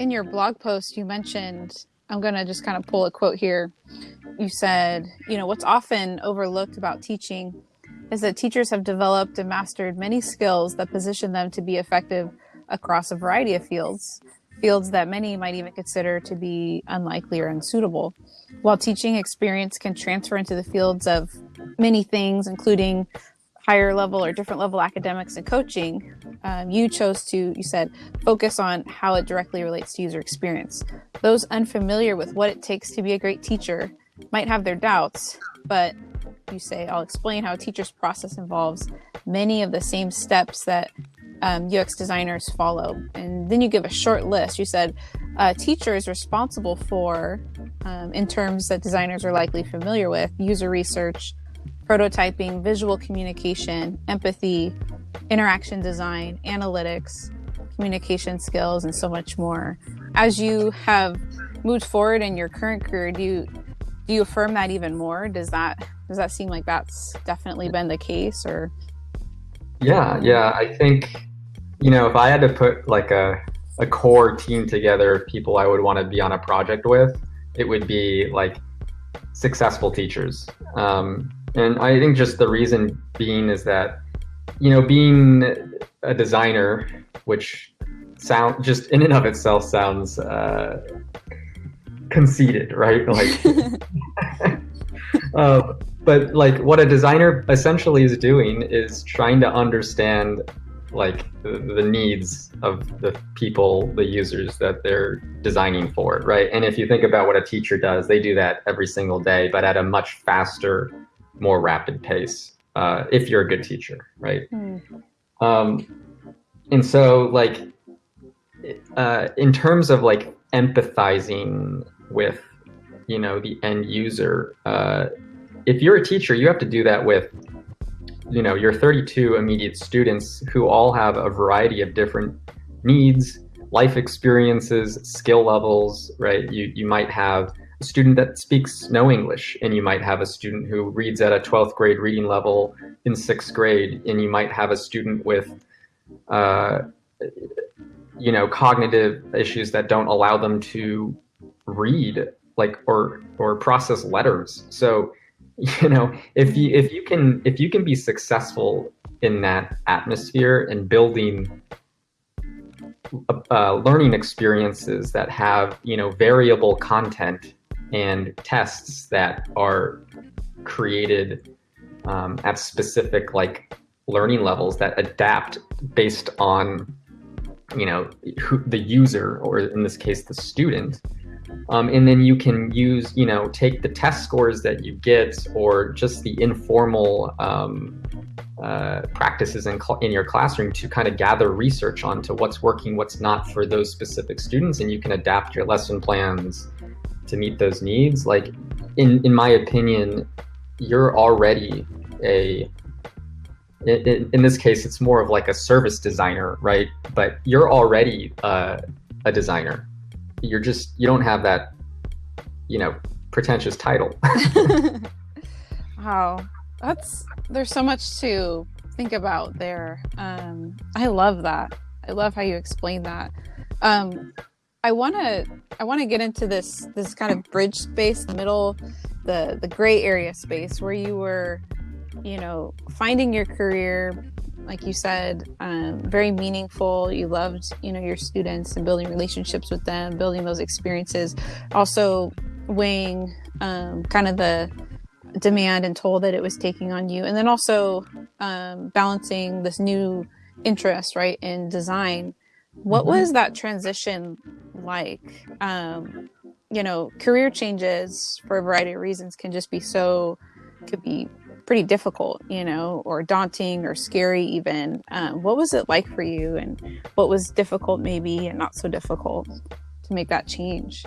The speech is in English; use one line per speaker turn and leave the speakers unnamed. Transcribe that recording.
in your blog post, you mentioned, I'm going to just kind of pull a quote here. You said, what's often overlooked about teaching is that teachers have developed and mastered many skills that position them to be effective across a variety of fields that many might even consider to be unlikely or unsuitable. While teaching experience can transfer into the fields of many things, including higher level or different level academics and coaching, you chose to, you said, focus on how it directly relates to user experience. Those unfamiliar with what it takes to be a great teacher might have their doubts, but you say, I'll explain how a teacher's process involves many of the same steps that UX designers follow. And then you give a short list. You said, teacher is responsible for, in terms that designers are likely familiar with, user research, prototyping, visual communication, empathy, interaction design, analytics, communication skills, and so much more. As you have moved forward in your current career, do you affirm that even more? Does that seem like that's definitely been the case? Or
Yeah, I think, if I had to put like a core team together of people I would want to be on a project with, it would be like successful teachers. And I think just the reason being is that, being a designer, which just in and of itself sounds conceited, right? Like, but like what a designer essentially is doing is trying to understand like the needs of the people, the users that they're designing for, right? And if you think about what a teacher does, they do that every single day, but at a much faster, more rapid pace, if you're a good teacher, right? And so like, in terms of like empathizing with, the end user, if you're a teacher, you have to do that with, your 32 immediate students who all have a variety of different needs, life experiences, skill levels, right? You might have a student that speaks no English, and you might have a student who reads at a 12th grade reading level in 6th grade, and you might have a student with, cognitive issues that don't allow them to read, like, or process letters. So, if you can be successful in that atmosphere and building learning experiences that have, variable content and tests that are created at specific like learning levels that adapt based on, the user, or in this case, the student. And then you can use, take the test scores that you get, or just the informal practices in your classroom to kind of gather research onto what's working, what's not for those specific students, and you can adapt your lesson plans to meet those needs. Like, in my opinion, you're already in this case, it's more of like a service designer, right? But you're already a designer. You don't have that, pretentious title.
Wow. There's so much to think about there. I love that. I love how you explain that. I want to get into this kind of bridge space, the middle, the gray area space where you were, finding your career, like you said, very meaningful. You loved, your students and building relationships with them, building those experiences, also weighing kind of the demand and toll that it was taking on you. And then also balancing this new interest, right, in design. What was that transition like? Career changes for a variety of reasons could be pretty difficult, or daunting or scary even. What was it like for you, and what was difficult maybe and not so difficult to make that change?